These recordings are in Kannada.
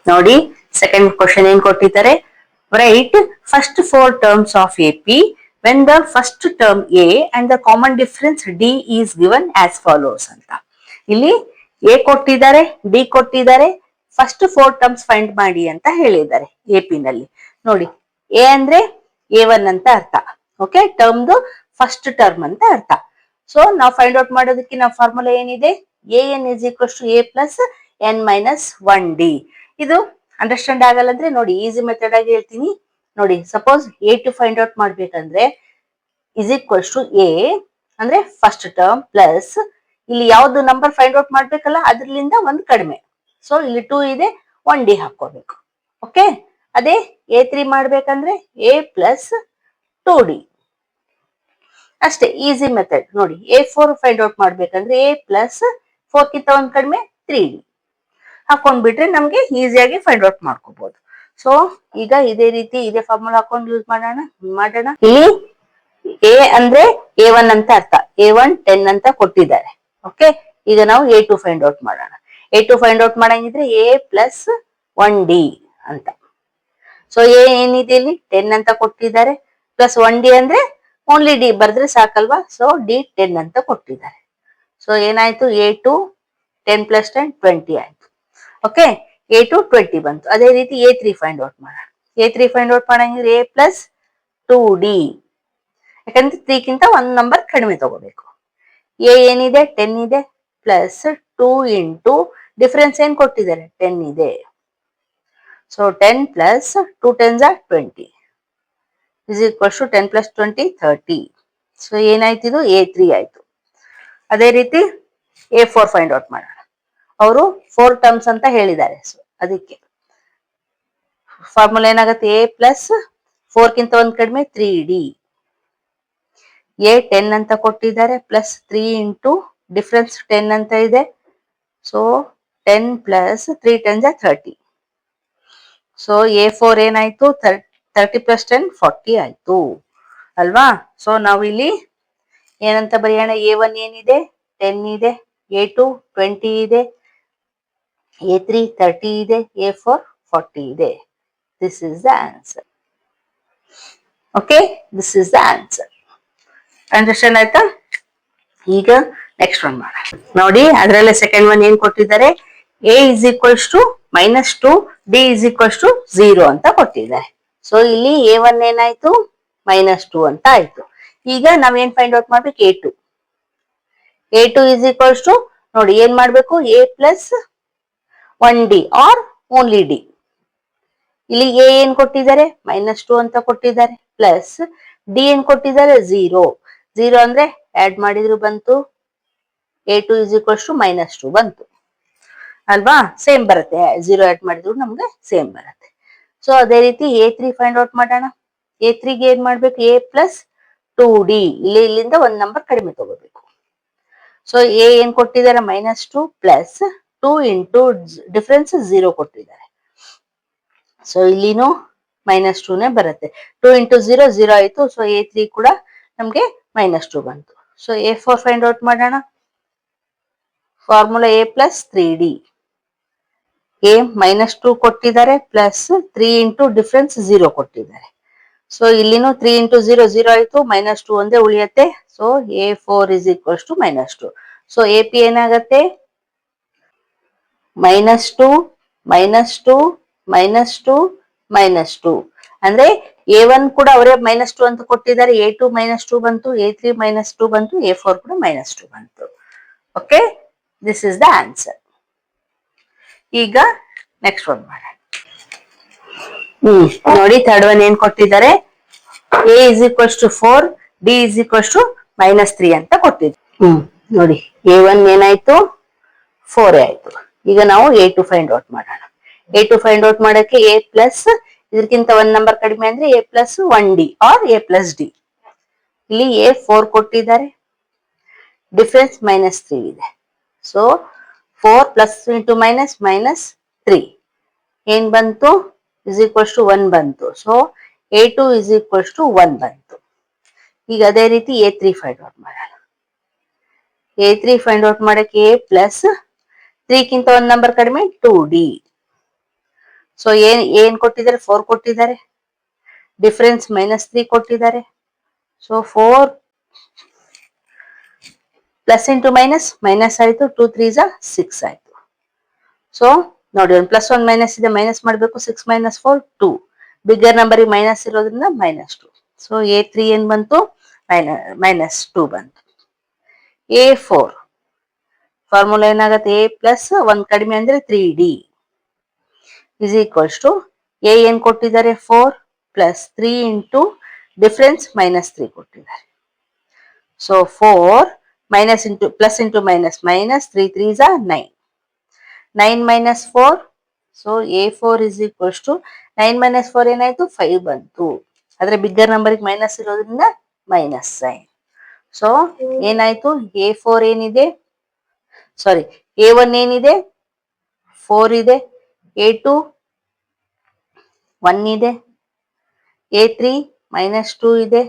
ನೋಡಿ ಸೆಕೆಂಡ್ ಕ್ವಶನ್ ಏನ್ ಕೊಟ್ಟಿದ್ದಾರೆ, right first 4 terms of AP when the first term A and the common difference D is given as follows ಅಂತ. ಇಲ್ಲಿ ಎ ಕೊಟ್ಟಿದ್ದಾರೆ, ಡಿ ಕೊಟ್ಟಿದ್ದಾರೆ, ಫಸ್ಟ್ 4 terms ಫೈಂಡ್ ಮಾಡಿ ಅಂತ ಹೇಳಿದ್ದಾರೆ ಎಪಿ ನಲ್ಲಿ. ನೋಡಿ ಎ ಅಂದ್ರೆ A1 ಅಂತ ಅರ್ಥ, ಓಕೆ, ಟರ್ಮ್ದು ಫಸ್ಟ್ ಟರ್ಮ್ ಅಂತ ಅರ್ಥ. ಸೊ ನಾವು ಫೈಂಡ್ ಔಟ್ ಮಾಡೋದಕ್ಕೆ ನಾವು ಫಾರ್ಮುಲಾ ಏನಿದೆ, N is equals to A plus N minus 1D. ಇದು ಅಂಡರ್ಸ್ಟ್ಯಾಂಡ್ ಆಗಲ್ಲ ಅಂದ್ರೆ ನೋಡಿ ಈಸಿ ಮೆಥಡ್ ಆಗಿ ಹೇಳ್ತೀನಿ. ನೋಡಿ ಸಪೋಸ್ A2 ಫೈಂಡ್ ಔಟ್ ಮಾಡ್ಬೇಕಂದ್ರೆ ಇಸ್ ಈಕ್ವಲ್ಸ್ ಟು ಎ ಅಂದ್ರೆ ಫಸ್ಟ್ ಟರ್ಮ್ ಪ್ಲಸ್ ಇಲ್ಲಿ ಯಾವ್ದು ನಂಬರ್ ಫೈಂಡ್ ಔಟ್ ಮಾಡ್ಬೇಕಲ್ಲ ಅದ್ರಲಿಂದ ಒಂದು ಕಡಿಮೆ. ಸೊ ಇಲ್ಲಿ 2 ಇದೆ, 1D ಹಾಕೋಬೇಕು. ಓಕೆ, ಅದೇ A3 ಮಾಡ್ಬೇಕಂದ್ರೆ ಎ ಪ್ಲಸ್ 2D ಅಷ್ಟೇ, ಈಸಿ ಮೆಥಡ್. ನೋಡಿ A4 ಫೈಂಡ್ ಔಟ್ ಮಾಡ್ಬೇಕಂದ್ರೆ ಎ ಪ್ಲಸ್ 4ಗಿಂತ ಒಂದ್ ಕಡಿಮೆ 3D ಹಾಕೊಂಡ್ಬಿಟ್ರೆ ನಮ್ಗೆ ಈಸಿಯಾಗಿ ಫೈಂಡ್ ಔಟ್ ಮಾಡ್ಕೋಬಹುದು. ಸೊ ಈಗ ಇದೇ ರೀತಿ ಇದೇ ಫಾರ್ಮುಲಾ ಹಾಕೊಂಡು ಯೂಸ್ ಮಾಡೋಣ. ಇಲ್ಲಿ ಎ ಅಂದ್ರೆ A1 ಅಂತ ಅರ್ಥ, A1 10 ಅಂತ ಕೊಟ್ಟಿದ್ದಾರೆ. ಓಕೆ, ಈಗ ನಾವು A2 ಫೈಂಡ್ ಔಟ್ ಮಾಡೋಣ. A2 ಫೈಂಡ್ ಔಟ್ ಮಾಡಂಗಿದ್ರೆ ಎ ಪ್ಲಸ್ 1D ಅಂತ. ಸೊ ಎ ಏನಿದೆ ಇಲ್ಲಿ 10 ಅಂತ ಕೊಟ್ಟಿದ್ದಾರೆ, ಪ್ಲಸ್ 1D ಅಂದ್ರೆ ಓನ್ಲಿ ಡಿ ಬರೆದ್ರೆ ಸಾಕಲ್ವಾ. ಸೊ ಡಿ 10 ಅಂತ ಕೊಟ್ಟಿದ್ದಾರೆ. ಸೊ ಏನಾಯ್ತು, A2 10 + 10 20 ಆಯ್ತು. ಓಕೆ, A2 20 ಬಂತು. ಅದೇ ರೀತಿ A3 ಫೈಂಡ್ ಔಟ್ ಮಾಡೋಣ. A3 ಫೈಂಡ್ ಔಟ್ ಮಾಡಂಗಿದ್ರೆ ಎ ಪ್ಲಸ್ 2D, ಯಾಕಂದ್ರೆ 3ಗಿಂತ ಒಂದ್ ನಂಬರ್ ಕಡಿಮೆ ತಗೋಬೇಕು. ಎ ಏನಿದೆ 10 ಇದೆ, ಪ್ಲಸ್ 2 ಇಂಟು ಡಿಫರೆನ್ಸ್ ಏನ್ ಕೊಟ್ಟಿದ್ದಾರೆ 10 ಇದೆ. So 10 plus 2 10s are 20 is equals to 10 + 20 30. So ಏನಾಯ್ತು, ಇದು A3 ಆಯ್ತು. ಅದೇ ರೀತಿ A4 ಫೈಂಡ್ ಔಟ್ ಮಾಡೋಣ. ಅವರು 4 terms ಅಂತ ಹೇಳಿದ್ದಾರೆ. ಸೊ ಅದಕ್ಕೆ ಫಾರ್ಮುಲಾ ಏನಾಗುತ್ತೆ, ಎ ಪ್ಲಸ್ 4ಗಿಂತ ಒಂದ್ ಕಡಿಮೆ 3D, ಎ 10 ಅಂತ ಕೊಟ್ಟಿದ್ದಾರೆ, ಪ್ಲಸ್ 3 ಇಂಟು ಡಿಫರೆನ್ಸ್ 10 ಅಂತ ಇದೆ. So 10 plus 3 10s are 30. So A4 ಏನಾಯ್ತು, 30 + 10 40 ಆಯ್ತು ಅಲ್ವಾ. ಸೊ ನಾವು ಇಲ್ಲಿ ಏನಂತ ಬರೆಯೋಣ, A1 ಏನಿದೆ 10 ಇದೆ, A2 20 ಇದೆ, A3 30 ಇದೆ, A4 40 ಇದೆ. This is the answer. Okay, this is the answer. Understand ಆಯ್ತಾ? ಈಗ ನೆಕ್ಸ್ಟ್ ಒನ್ ಮಾಡೋಣ. ನೋಡಿ ಅದರಲ್ಲೇ ಸೆಕೆಂಡ್ ಒನ್ ಏನ್ ಕೊಟ್ಟಿದ್ದಾರೆ, A is equals to -2, D is equals to 0 ಅಂತ ಕೊಟ್ಟಿದ್ದಾರೆ. ಸೊ ಇಲ್ಲಿ A1 ಏನಾಯ್ತು, -2 ಅಂತ ಆಯ್ತು. ಈಗ ನಾವೇನ್ ಫೈಂಡ್ ಔಟ್ ಮಾಡ್ಬೇಕು, A2 ಇಸ್ ಈಕ್ವಲ್ಸ್ ಟು ನೋಡಿ ಏನ್ ಮಾಡ್ಬೇಕು, A plus 1D are only D. ಇಲ್ಲಿ ಎ ಏನ್ ಕೊಟ್ಟಿದ್ದಾರೆ, -2 ಅಂತ ಕೊಟ್ಟಿದ್ದಾರೆ, ಪ್ಲಸ್ ಡಿ ಏನ್ ಕೊಟ್ಟಿದ್ದಾರೆ 0 ಅಂದ್ರೆ ಆಡ್ ಮಾಡಿದ್ರು ಬಂತು, A2 ಇಸ್ ಈಕ್ವಲ್ಸ್ ಟು -2 ಬಂತು ಅಲ್ವಾ. ಸೇಮ್ ಬರುತ್ತೆ, 0 ಆಡ್ ಮಾಡಿದ್ರು ನಮ್ಗೆ ಸೇಮ್ ಬರುತ್ತೆ. ಸೊ ಅದೇ ರೀತಿ A3 ಫೈಂಡ್ ಔಟ್ ಮಾಡೋಣ. A3ಗೆ ಏನ್ ಮಾಡ್ಬೇಕು, ಎ ಪ್ಲಸ್ 2D, ಇಲ್ಲಿಂದ ಒಂದ್ ನಂಬರ್ ಕಡಿಮೆ ತಗೋಬೇಕು. ಸೊ ಎ ಏನ್ ಕೊಟ್ಟಿದ್ದಾರೆ -2 ಪ್ಲಸ್ 2 ಇಂಟು ಡಿಫರೆನ್ಸ್ 0 ಕೊಟ್ಟಿದ್ದಾರೆ. ಸೊ ಇಲ್ಲಿನೂ -2ನೇ ಬರುತ್ತೆ. 2 ಇಂಟು 0 0 ಆಯ್ತು. ಸೊ A3 ಕೂಡ ನಮ್ಗೆ -2 ಬಂತು. ಸೊ A4 ಫೈಂಡ್ ಔಟ್ ಮಾಡೋಣ. Formula A plus 3D, A -2 ಕೊಟ್ಟಿದ್ದಾರೆ, ಪ್ಲಸ್ 3 ಇಂಟು ಡಿಫರೆನ್ಸ್ 0 ಕೊಟ್ಟಿದ್ದಾರೆ. ಸೊ ಇಲ್ಲಿನೂ 3 ಇಂಟು 0 0 ಆಯ್ತು, -2 ಒಂದೇ ಉಳಿಯತ್ತೆ. So A4 is equals to -2. So AP ಏನಾಗತ್ತೆ, -2 -2 -2 -2 ಅಂದ್ರೆ A1 ಕೂಡ ಅವರೇ -2 ಅಂತ ಕೊಟ್ಟಿದ್ದಾರೆ, A2 -2 ಬಂತು, A3 -2 ಬಂತು, A4 ಕೂಡ -2 ಬಂತು. Okay, this is the answer. ಈಗ ನೆಕ್ಸ್ಟ್ ಒನ್ ಮಾಡೋಣ. ನೋಡಿ ಥರ್ಡ್ ಒನ್ ಏನ್ ಕೊಟ್ಟಿದ್ದಾರೆ, A is equals to 4, D is equals to -3 ಅಂತ ಕೊಟ್ಟಿದ್ರು. ನೋಡಿ A1 ಏನಾಯ್ತು, 4 ಆಯ್ತು. ಈಗ ನಾವು A2 ಫೈಂಡ್ ಔಟ್ ಮಾಡೋಣ. A2 ಫೈಂಡ್ ಔಟ್ ಮಾಡಕ್ಕೆ ಎ ಪ್ಲಸ್ ಇದಕ್ಕಿಂತ ಒಂದ್ ನಂಬರ್ ಕಡಿಮೆ ಅಂದ್ರೆ A plus 1D or A plus D. ಇಲ್ಲಿ A4 ಕೊಟ್ಟಿದ್ದಾರೆ, ಡಿಫರೆನ್ಸ್ -3 ಇದೆ. ಸೊ 4 ಪ್ಲಸ್ ಇಂಟು -3 ಏನ್ ಬಂತು, ಇಸ್ ಈಕ್ವಲ್ಸ್ ಟು 1 ಬಂತು. So A2 is equals to 1 ಬಂತು. ಈಗ ಅದೇ ರೀತಿ A3 ಫೈಂಡ್ ಔಟ್ ಮಾಡೋಣ. A3 ಫೈಂಡ್ ಔಟ್ ಮಾಡಕ್ಕೆ ಎ ಪ್ಲಸ್ 3ಗಿಂತ ಒಂದ್ ನಂಬರ್ ಕಡಿಮೆ 2D. ಸೊ ಏನ್ ಕೊಟ್ಟಿದ್ದಾರೆ, 4 ಕೊಟ್ಟಿದ್ದಾರೆ, ಡಿಫರೆನ್ಸ್ -3 ಕೊಟ್ಟಿದ್ದಾರೆ. So 4 plus into minus, minus ಆಯ್ತು, 2 3 6 ಆಯ್ತು. ಸೊ ನೋಡಿ, +1 ಮೈನಸ್ ಇದೆ, ಮೈನಸ್ ಮಾಡಬೇಕು. 6 - 4 2, ಬಿಗ್ಗರ್ ನಂಬರಿಗೆ ಮೈನಸ್ ಇರೋದ್ರಿಂದ -2. ಸೊ A3 ಏನ್ ಬಂತು, -2 ಬಂತು. A4 ಫಾರ್ಮುಲಾ ಏನಾಗುತ್ತೆ, A ಪ್ಲಸ್ 1 ಕಡಿಮೆ ಅಂದ್ರೆ 3D is equals to A ಏನ್ ಕೊಟ್ಟಿದ್ದಾರೆ, 4 ಪ್ಲಸ್ 3 ಇಂಟು ಡಿಫರೆನ್ಸ್ -3 ಕೊಟ್ಟಿದ್ದಾರೆ. So 4 minus into plus into minus, -3 3 9, 9 - 4. So A4 is equals to 9 - 4 ಏನಾಯ್ತು, 5 ಬಂತು. ಆದ್ರೆ ಬಿಗ್ಗರ್ ನಂಬರ್ಗೆ ಮೈನಸ್ ಇರೋದ್ರಿಂದ ಮೈನಸ್ ಸೈನ್. ಸೊ ಏನಾಯ್ತು, A4 ಏನಿದೆ, ಸಾರಿ A1 ಏನಿದೆ, 4 ಇದೆ, A2 1 ಇದೆ, A3 -2 ಇದೆ,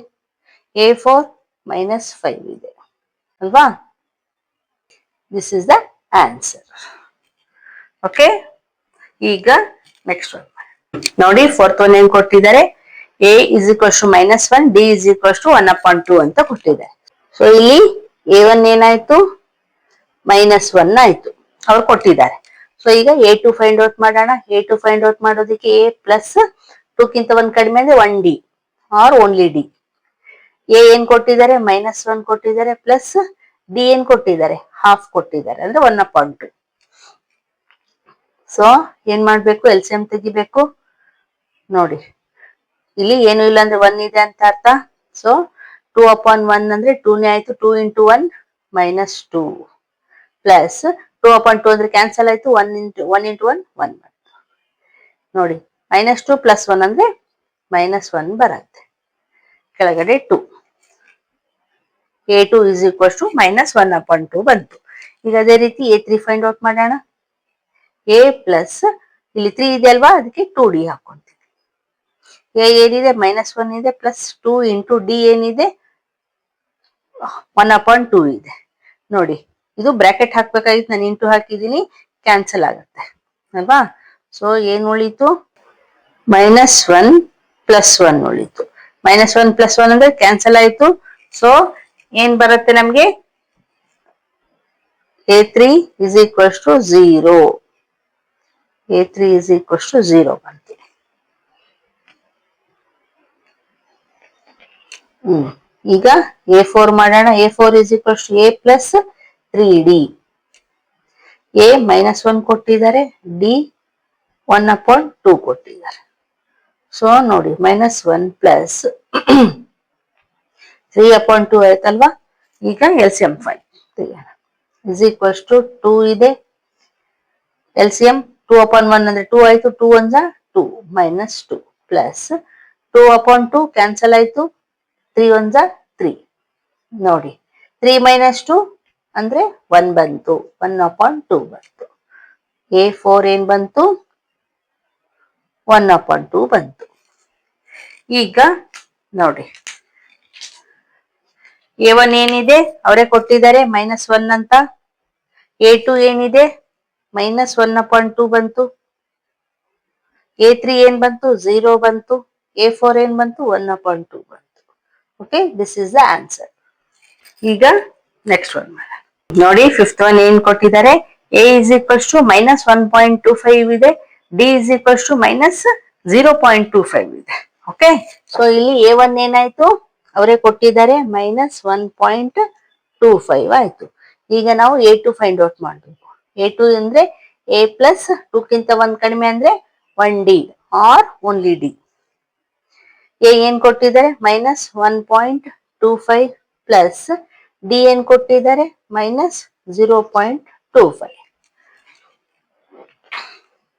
A4 -5 ಇದೆ ಅಲ್ವಾ. This is the answer. Okay, ಈಗ ನೆಕ್ಸ್ಟ್ ಒನ್ ನೋಡಿ. 4th ಒನ್ ಏನ್ ಕೊಟ್ಟಿದ್ದಾರೆ, A is equals to -1, D is equals to 1/2 ಅಂತ ಕೊಟ್ಟಿದ್ದಾರೆ. ಸೊ ಇಲ್ಲಿ A1 ಏನಾಯ್ತು, -1 ಆಯ್ತು, ಅವ್ರು ಕೊಟ್ಟಿದ್ದಾರೆ. ಸೊ ಈಗ A2 ಫೈಂಡ್ ಔಟ್ ಮಾಡೋಣ. A2 ಫೈಂಡ್ ಔಟ್ ಮಾಡೋದಕ್ಕೆ A ಪ್ಲಸ್ 2ಕ್ಕಿಂತ 1 ಕಡಿಮೆ ಅಂದ್ರೆ 1D are only D. A ಏನ್ ಕೊಟ್ಟಿದ್ದಾರೆ, -1 ಕೊಟ್ಟಿದ್ದಾರೆ, ಪ್ಲಸ್ D ಏನ್ ಕೊಟ್ಟಿದ್ದಾರೆ, ಹಾಫ್ ಕೊಟ್ಟಿದ್ದಾರೆ, ಅಂದ್ರೆ 1/2. ಸೊ ಏನ್ ಮಾಡ್ಬೇಕು, LCM ತೆಗಿಬೇಕು. ನೋಡಿ, ಇಲ್ಲಿ ಏನು ಇಲ್ಲ ಅಂದ್ರೆ 1 ಇದೆ ಅಂತ ಅರ್ಥ. ಸೊ 2/1 ಅಂದ್ರೆ 2ನೇ ಆಯ್ತು, 2 ಇಂಟು 1 -2 ಪ್ಲಸ್ 2/2 ಅಂದ್ರೆ ಕ್ಯಾನ್ಸಲ್ ಆಯ್ತು, 1 ಇಂಟು 1 1 ನೋಡಿ, -2 + 1 ಅಂದ್ರೆ -1 ಬರುತ್ತೆ. ಕೆಳಗಡೆ 2. A2 ಇಸ್ ಈಕ್ವಲ್ಸ್ ಟು -1/2 ಬಂತು. ಈಗ ಅದೇ ರೀತಿ A3 ಫೈಂಡ್ ಔಟ್ ಮಾಡೋಣ. A ಪ್ಲಸ್ ಇಲ್ಲಿ 3 ಇದೆ ಅಲ್ವಾ, ಅದಕ್ಕೆ 2D ಹಾಕೊಂತೀವಿ. A ಏನಿದೆ, -1 ಇದೆ, ಪ್ಲಸ್ 2 ಇಂಟು D ಏನಿದೆ, 1/2 ಇದೆ. ನೋಡಿ, ಇದು ಬ್ರಾಕೆಟ್ ಹಾಕ್ಬೇಕಾಗಿತ್ತು, ನಾನು ಇಂಟು ಹಾಕಿದ್ದೀನಿ, ಕ್ಯಾನ್ಸಲ್ ಆಗುತ್ತೆ ಅಲ್ವಾ. ಸೊ ಏನ್ ಉಳಿತು, -1 + 1 ಉಳಿತು. -1 + 1 ಅಂದ್ರೆ ಕ್ಯಾನ್ಸಲ್ ಆಯ್ತು. ಸೊ ಏನ್ ಬರುತ್ತೆ ನಮ್ಗೆ, A3 is equals to 0. A3 is equals to 0 ಬಂತು. ಈಗ A4 ಮಾಡೋಣ. A4 is equals to A plus 3D. A -1 ಕೊಟ್ಟಿದ್ದಾರೆ, D 1/2 ಕೊಟ್ಟಿದ್ದಾರೆ. ಸೊ ನೋಡಿ, -1 ಪ್ಲಸ್ 3/2 ಆಯ್ತಲ್ವಾ. ಈಗ LCM ಫೈಂಡ್ ತೆಗೆಯೋಣ. ಇಸ್ ಈಕ್ವಲ್ಸ್ ಟು 2 ಇದೆ, LCM 2/1 ಅಂದ್ರೆ 2 ಆಯ್ತು, 2 1 2 -2 ಪ್ಲಸ್ 2/2 ಕ್ಯಾನ್ಸಲ್ ಆಯ್ತು, 3 1 3. ನೋಡಿ, 3 - 2 ಅಂದ್ರೆ 1 ಬಂತು, 1/2 ಬಂತು. A4 ಏನ್ ಬಂತು, 1/2 ಬಂತು. ಈಗ ನೋಡಿ, A1 ಏನಿದೆ, ಅವರೇ ಕೊಟ್ಟಿದ್ದಾರೆ -1 ಅಂತ. A2 ಏನಿದೆ, -1/2 ಬಂತು. A3 ಏನ್ ಬಂತು, 0 ಬಂತು. A4 ಏನ್ ಬಂತು, 1/2 ಬಂತು. Okay, this is the answer. ಈಗ ನೆಕ್ಸ್ಟ್ ಒನ್ ನೋಡಿ. 5th ಒನ್ ಏನ್ ಕೊಟ್ಟಿದ್ದಾರೆ, A ಇಸ್ ಈಕ್ವಲ್ಸ್ ಟು -1.25 ಇದೆ, D ಇಸ್ ಈಕ್ವಲ್ಸ್ ಟು -0.25 ಇದೆ. ಓಕೆ, ಸೊ ಇಲ್ಲಿ A1 ಏನಾಯ್ತು, ಅವರೇ ಕೊಟ್ಟಿದ್ದಾರೆ -1.25 ಆಯ್ತು. ಈಗ ನಾವು A2 ಫೈಂಡ್ ಔಟ್ ಮಾಡಬೇಕು. A2 ಅಂದ್ರೆ A ಪ್ಲಸ್ 2ಕ್ಕಿಂತ 1 ಕಡಿಮೆ ಅಂದ್ರೆ 1D are only D. A ಏನ್ ಕೊಟ್ಟಿದ್ದಾರೆ, -1.25 ಪ್ಲಸ್ D ಏನ್ ಕೊಟ್ಟಿದ್ದಾರೆ, -0.25.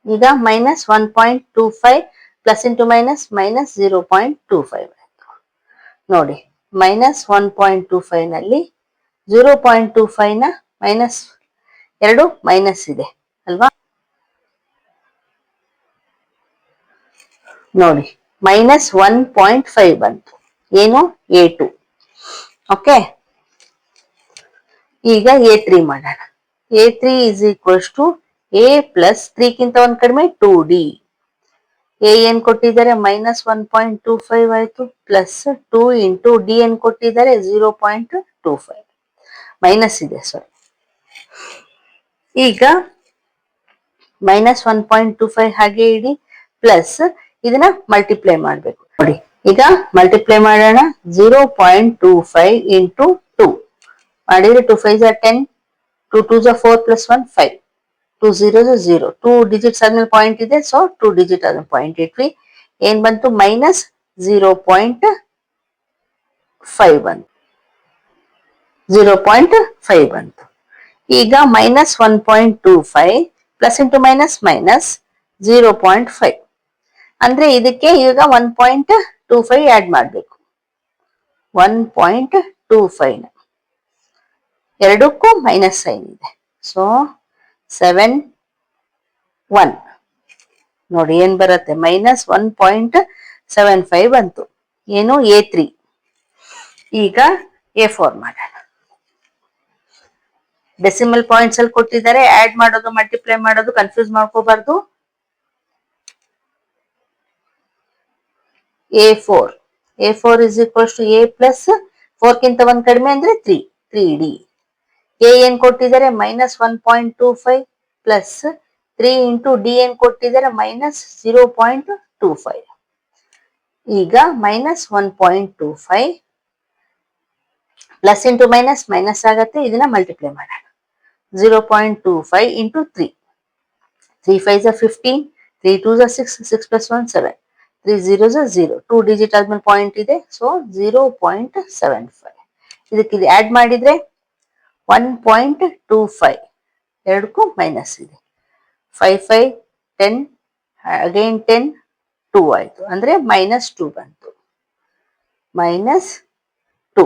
ಈಗ -1.25 ಪ್ಲಸ್ ಇಂಟು ಮೈನಸ್ -0.25 ಆಯ್ತು. ನೋಡಿ, -1.25 ನಲ್ಲಿ 0.25 ನ ಎರಡು ಮೈನಸ್ ಇದೆ ಅಲ್ವಾ. ನೋಡಿ, -1.5 ಬಂತು, ಏನು, A2. ಓಕೆ, ಈಗ A3 ಮಾಡೋಣ. A3 is equals to A plus 3ಕ್ಕಿಂತ 1 ಕಡಿಮೆ 2D. ಎ ಏನ್ ಕೊಟ್ಟಿದ್ದಾರೆ -1.25 ಆಯ್ತು, ಪ್ಲಸ್ 2 ಇಂಟು ಡಿ ಏನ್ ಕೊಟ್ಟಿದ್ದಾರೆ 0.25 ಮೈನಸ್ ಇದೆ ಸಾರಿ. ಈಗ -1.25 ಹಾಗೆ ಇಡಿ, ಪ್ಲಸ್ ಇದನ್ನ ಮಲ್ಟಿಪ್ಲೈ ಮಾಡ್ಬೇಕು ನೋಡಿ. ಈಗ ಮಲ್ಟಿಪ್ಲೈ ಮಾಡೋಣ. 0.25 ಇಂಟು 2 ಮಾಡಿದ್ರೆ 2 5 10, 2 2 4 ಪ್ಲಸ್ 1 5, 2 0 0, 2 ಡಿಜಿಟ್ಸ್ ಆದ್ಮೇಲೆ ಪಾಯಿಂಟ್ ಇದೆ, ಸೊ 2 ಡಿಜಿಟ್ ಆದ್ಮೇಲೆ ಪಾಯಿಂಟ್ ಇಟ್ವಿ. ಏನ್ ಬಂತು -0.5 ಬಂತು, 0.5 ಬಂತು. ಈಗ -1.25 ಪ್ಲಸ್ ಇಂಟು ಮೈನಸ್ ಮೈನಸ್ 0.5 ಅಂದ್ರೆ ಇದಕ್ಕೆ ಈಗ 1.25 ಆಡ್ ಮಾಡಬೇಕು. 1.25 ಎರಡಕ್ಕೂ ಮೈನಸ್ ಸೈನ್ ಇದೆ, ಸೊ 7 1 ನೋಡಿ ಏನ್ ಬರುತ್ತೆ -1.75 ಬಂತು. ಏನು A3. ಈಗ A4 ಮಾಡೋಣ. ಡೆಸಿಮಲ್ ಪಾಯಿಂಟ್ಸ್ ಅಲ್ಲಿ ಕೊಟ್ಟಿದ್ದಾರೆ, ಆಡ್ ಮಾಡೋದು ಮಲ್ಟಿಪ್ಲೈ ಮಾಡೋದು ಕನ್ಫ್ಯೂಸ್ ಮಾಡ್ಕೋಬಾರ್ದು. A4 is equals to A plus 4 ಗಿಂತ ಒಂದ್ ಕಡಿಮೆ ಅಂದ್ರೆ 3D. ಎ ಏನ್ ಕೊಟ್ಟಿದ್ದಾರೆ -1.25 ಪ್ಲಸ್ 3 ಇಂಟು ಡಿ ಏನ್ ಕೊಟ್ಟಿದ್ದಾರೆ -0.25. ಈಗ -1.25 ಪ್ಲಸ್ ಇಂಟು ಮೈನಸ್ ಮೈನಸ್ ಆಗತ್ತೆ, ಇದನ್ನ ಮಲ್ಟಿಪ್ಲೈ ಮಾಡೋಣ. 0.25 ಇಂಟು 3, 3 5 15, 3 2 6, 6 ಪ್ಲಸ್ 1 7, 3 0 0, 2 ಡಿಜಿಟ್ ಆದ್ಮೇಲೆ ಪಾಯಿಂಟ್ ಇದೆ, ಸೊ 0.75. ಇದಕ್ಕೆ ಇದು ಆಡ್ ಮಾಡಿದ್ರೆ 1.25 ಎರಡಕ್ಕೂ ಮೈನಸ್ ಇದೆ. 5 5 10 ಅಗೈನ್ 10 2 ಆಯ್ತು, ಅಂದ್ರೆ -2 ಬಂತು. -2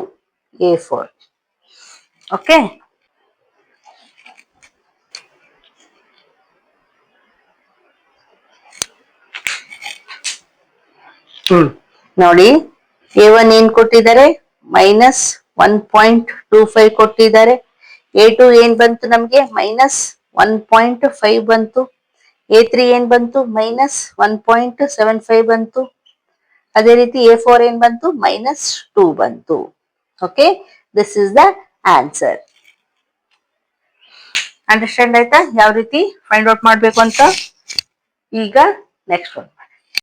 A4. ಓಕೆ, ನೋಡಿ A1 ಏನ್ ಕೊಟ್ಟಿದ್ದಾರೆ -1.25 ಕೊಟ್ಟಿದ್ದಾರೆ. A2 ಏನ್ ಬಂತು ನಮ್ಗೆ -1.5 ಬಂತು. A3 ಏನ್ ಬಂತು -1.75 ಬಂತು. ಅದೇ ರೀತಿ A4 ಏನ್ ಬಂತು -2 ಬಂತು. Okay, this is the answer. Understand ಆಯ್ತಾ ಯಾವ ರೀತಿ ಫೈಂಡ್ ಔಟ್ ಮಾಡ್ಬೇಕು ಅಂತ? ಈಗ ನೆಕ್ಸ್ಟ್ ಒನ್.